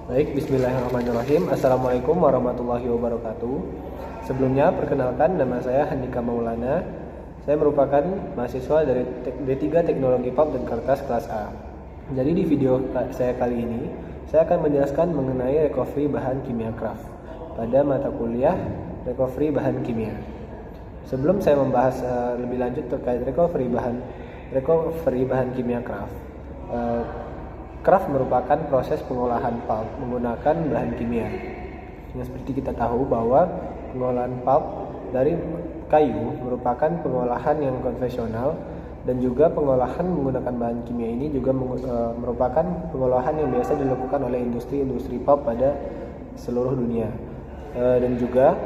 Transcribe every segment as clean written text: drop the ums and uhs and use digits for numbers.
Baik, bismillahirrahmanirrahim. Assalamualaikum warahmatullahi wabarakatuh. Sebelumnya, perkenalkan, nama saya Handika Maulana. Saya merupakan mahasiswa dari D3 Teknologi Pulp dan Kertas kelas A. Jadi di video saya kali ini, saya akan menjelaskan mengenai recovery bahan kimia craft pada mata kuliah recovery bahan kimia. Sebelum saya membahas lebih lanjut terkait recovery bahan kimia craft, craft merupakan proses pengolahan pulp menggunakan bahan kimia. Yang seperti kita tahu bahwa pengolahan pulp dari kayu merupakan pengolahan yang konvensional, dan juga pengolahan menggunakan bahan kimia ini juga merupakan pengolahan yang biasa dilakukan oleh industri-industri pulp pada seluruh dunia. Dan juga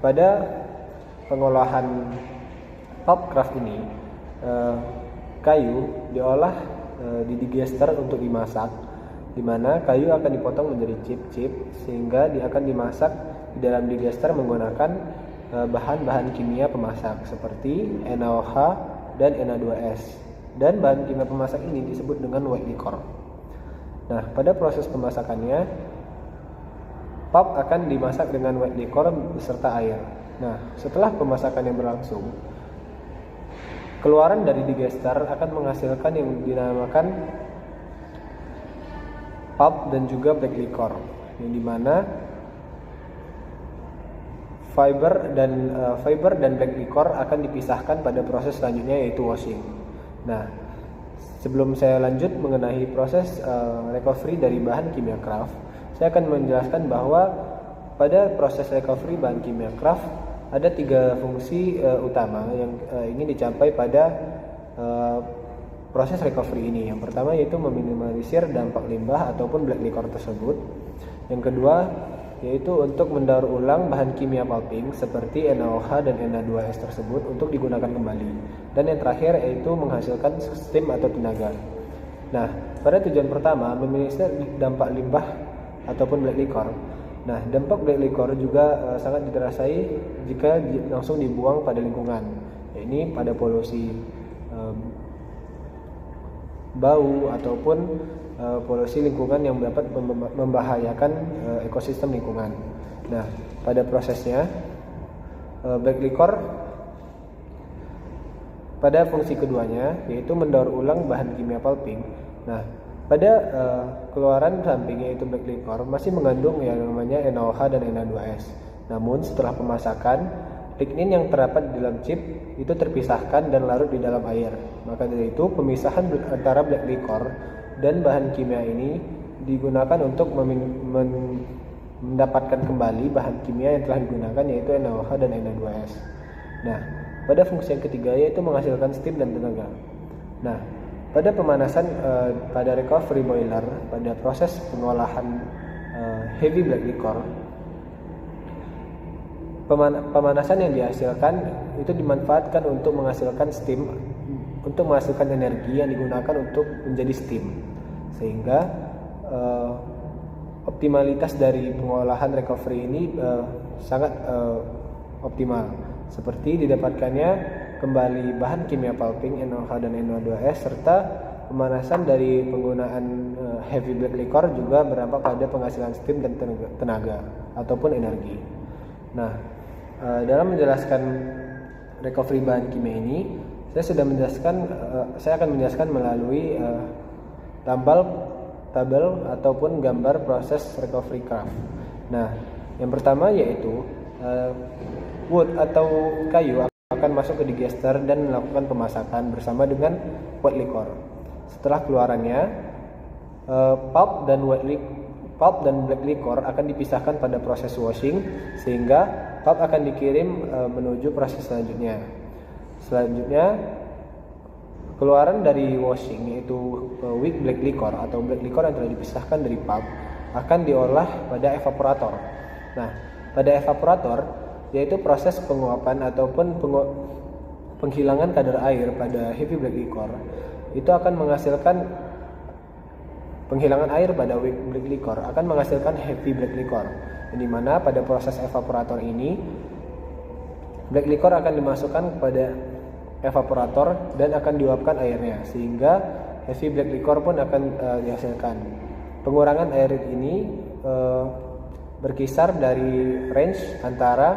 pada pengolahan pulp craft ini, kayu diolah di digester untuk dimasak, di mana kayu akan dipotong menjadi chip-chip sehingga dia akan dimasak di dalam digester menggunakan bahan-bahan kimia pemasak seperti NaOH dan Na2S. Dan bahan kimia pemasak ini disebut dengan white liquor. Nah, pada proses pemasakannya, pulp akan dimasak dengan white liquor beserta air. Nah, setelah pemasakan yang berlangsung, keluaran dari digester akan menghasilkan yang dinamakan pulp dan juga black liquor, yang dimana fiber dan black liquor akan dipisahkan pada proses selanjutnya, yaitu washing. Nah, sebelum saya lanjut mengenai proses recovery dari bahan kimia craft, saya akan menjelaskan bahwa pada proses recovery bahan kimia craft ada 3 fungsi utama yang ingin dicapai pada proses recovery ini. Yang pertama yaitu meminimalisir dampak limbah ataupun black liquor tersebut. Yang kedua yaitu untuk mendaur ulang bahan kimia pulping seperti NaOH dan Na2S tersebut untuk digunakan kembali. Dan yang terakhir yaitu menghasilkan steam atau tenaga. Nah, pada tujuan pertama, meminimalisir dampak limbah ataupun black liquor. Nah, dampak black liquor juga sangat dirasai jika langsung dibuang pada lingkungan. Ini pada polusi bau ataupun polusi lingkungan yang dapat membahayakan ekosistem lingkungan. Nah, pada prosesnya black liquor pada fungsi keduanya yaitu mendaur ulang bahan kimia pulping. Nah, pada keluaran sampingnya yaitu black liquor masih mengandung yang namanya NaOH dan Na2S. Namun setelah pemasakan, lignin yang terdapat di dalam chip itu terpisahkan dan larut di dalam air. Maka dari itu pemisahan antara black liquor dan bahan kimia ini digunakan untuk mendapatkan kembali bahan kimia yang telah digunakan, yaitu NaOH dan Na2S. Nah, pada fungsi yang ketiga yaitu menghasilkan steam dan tenaga. Nah, pada pemanasan pada recovery boiler, pada proses pengolahan heavy black liquor, pemanasan yang dihasilkan itu dimanfaatkan untuk menghasilkan steam, untuk menghasilkan energi yang digunakan untuk menjadi steam, sehingga optimalitas dari pengolahan recovery ini sangat optimal, seperti didapatkannya kembali bahan kimia pulping NaOH dan Na2S, serta pemanasan dari penggunaan heavy black liquor juga berdampak pada penghasilan steam dan tenaga ataupun energi. Nah, dalam menjelaskan recovery bahan kimia ini, saya akan menjelaskan melalui tabel ataupun gambar proses recovery craft. Nah, yang pertama yaitu wood atau kayu akan masuk ke digester dan melakukan pemasakan bersama dengan white liquor. Setelah keluarannya, pulp dan black liquor akan dipisahkan pada proses washing, sehingga pulp akan dikirim menuju proses selanjutnya. Selanjutnya, keluaran dari washing yaitu weak black liquor atau black liquor yang telah dipisahkan dari pulp akan diolah pada evaporator. Nah, pada evaporator yaitu proses penguapan ataupun penghilangan kadar air pada heavy black liquor, itu akan menghasilkan penghilangan air pada weak black liquor akan menghasilkan heavy black liquor, di mana pada proses evaporator ini black liquor akan dimasukkan kepada evaporator dan akan diuapkan airnya, sehingga heavy black liquor pun akan dihasilkan. pengurangan air ini berkisar dari range antara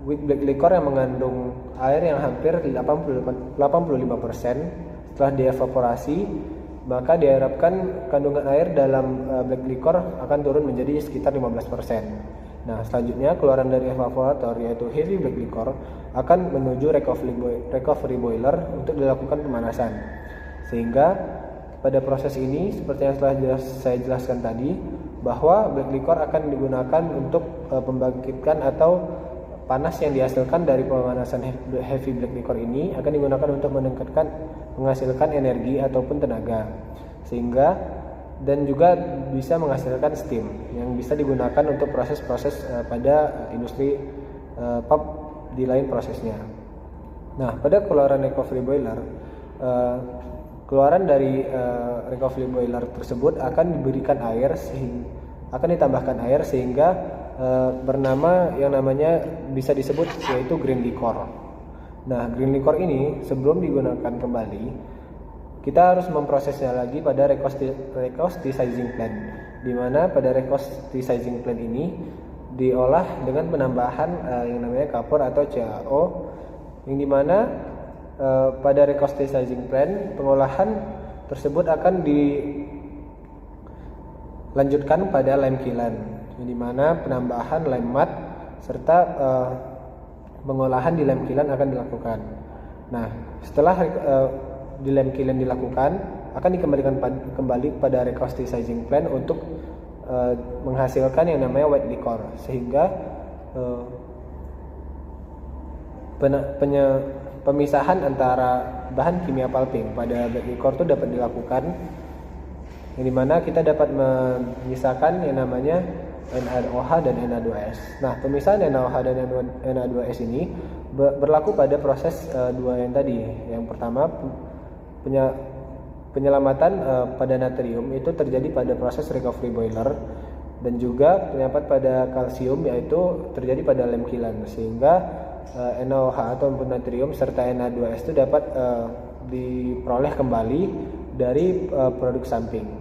wheat black liquor yang mengandung air yang hampir 85% setelah dievaporasi, maka diharapkan kandungan air dalam black liquor akan turun menjadi sekitar 15%. Nah, selanjutnya keluaran dari evaporator yaitu heavy black liquor akan menuju recovery boiler untuk dilakukan pemanasan. Sehingga pada proses ini seperti yang telah saya jelaskan tadi, bahwa black liquor akan digunakan untuk membangkitkan atau panas yang dihasilkan dari pemanasan heavy black liquor ini akan digunakan untuk menghasilkan energi ataupun tenaga, sehingga dan juga bisa menghasilkan steam yang bisa digunakan untuk proses-proses pada industri pub di lain prosesnya. Nah, pada keluaran recovery boiler, keluaran dari recovery boiler tersebut akan diberikan air akan ditambahkan air sehingga bernama yang namanya bisa disebut yaitu green liquor. Nah, green liquor ini sebelum digunakan kembali kita harus memprosesnya lagi pada recosticizing plant, di mana pada recosticizing plant ini diolah dengan penambahan yang namanya kapur atau CaO, yang dimana pada recosticizing plant pengolahan tersebut akan dilanjutkan pada lime kiln, yang dimana penambahan lime matte serta pengolahan di lime kiln akan dilakukan. Nah, setelah di lime kiln dilakukan, akan dikembalikan kembali pada recosticizing plant untuk menghasilkan yang namanya white liquor, sehingga pemisahan antara bahan kimia pulping pada black liquor itu dapat dilakukan, yang dimana kita dapat memisahkan yang namanya NaOH dan Na2S. Nah, pemisahan NaOH dan Na2S ini berlaku pada proses dua yang tadi. Yang pertama, penyelamatan pada natrium itu terjadi pada proses recovery boiler, dan juga penyelamatan pada kalsium yaitu terjadi pada lime kiln, sehingga NaOH atau natrium serta Na2S itu dapat diperoleh kembali dari produk samping.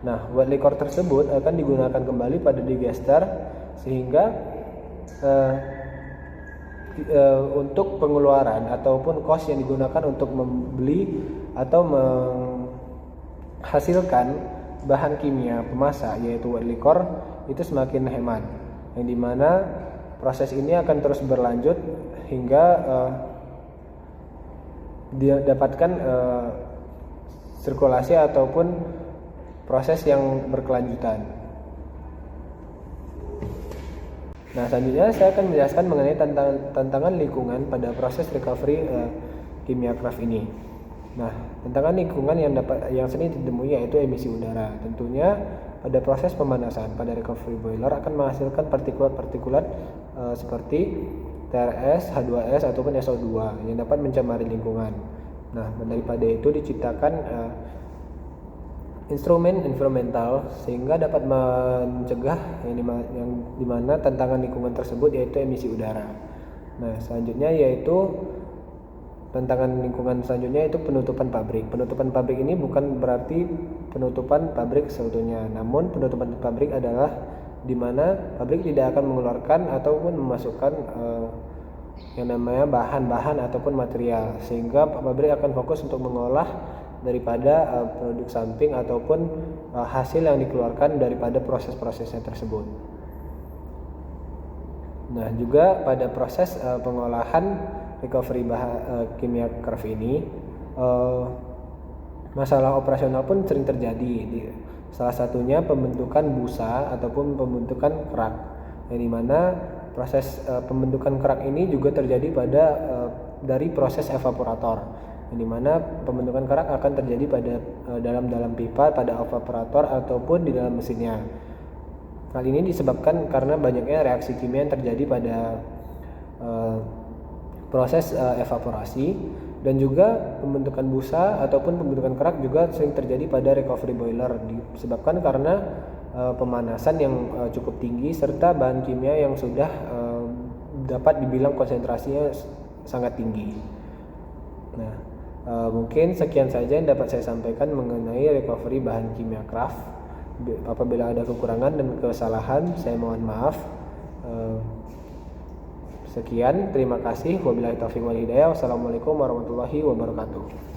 Nah, white liquor tersebut akan digunakan kembali pada digester, sehingga untuk pengeluaran ataupun cost yang digunakan untuk membeli atau menghasilkan bahan kimia pemasak yaitu white liquor itu semakin hemat, yang dimana proses ini akan terus berlanjut hingga didapatkan sirkulasi ataupun proses yang berkelanjutan. Nah, selanjutnya saya akan menjelaskan mengenai tantangan lingkungan pada proses recovery kimia craft ini. Nah, tantangan lingkungan yang sering ditemui yaitu emisi udara. Tentunya pada proses pemanasan pada recovery boiler akan menghasilkan partikulat-partikulat seperti TRS, H2S ataupun SO2 yang dapat mencemari lingkungan. Nah, daripada itu diciptakan instrumen environmental sehingga dapat mencegah yang dimana tantangan lingkungan tersebut yaitu emisi udara. Nah, selanjutnya yaitu tantangan lingkungan selanjutnya itu penutupan pabrik. Penutupan pabrik ini bukan berarti penutupan pabrik seutuhnya, namun penutupan pabrik adalah di mana pabrik tidak akan mengeluarkan ataupun memasukkan yang namanya bahan-bahan ataupun material, sehingga pabrik akan fokus untuk mengolah daripada produk samping ataupun hasil yang dikeluarkan daripada proses-prosesnya tersebut. Nah, juga pada proses pengolahan recovery kimia craft ini masalah operasional pun sering terjadi. Salah satunya pembentukan busa ataupun pembentukan kerak, yang dimana proses pembentukan kerak ini juga terjadi dari proses evaporator, yang dimana pembentukan kerak akan terjadi pada dalam pipa pada evaporator ataupun di dalam mesinnya. Hal ini disebabkan karena banyaknya reaksi kimia yang terjadi pada proses evaporasi, dan juga pembentukan busa ataupun pembentukan kerak juga sering terjadi pada recovery boiler disebabkan karena pemanasan yang cukup tinggi serta bahan kimia yang sudah dapat dibilang konsentrasinya sangat tinggi. Nah, mungkin sekian saja yang dapat saya sampaikan mengenai recovery bahan kimia craft. Apabila ada kekurangan dan kesalahan, saya mohon maaf. Sekian, terima kasih. Wabillahi taufiq wal hidayah. Wassalamualaikum warahmatullahi wabarakatuh.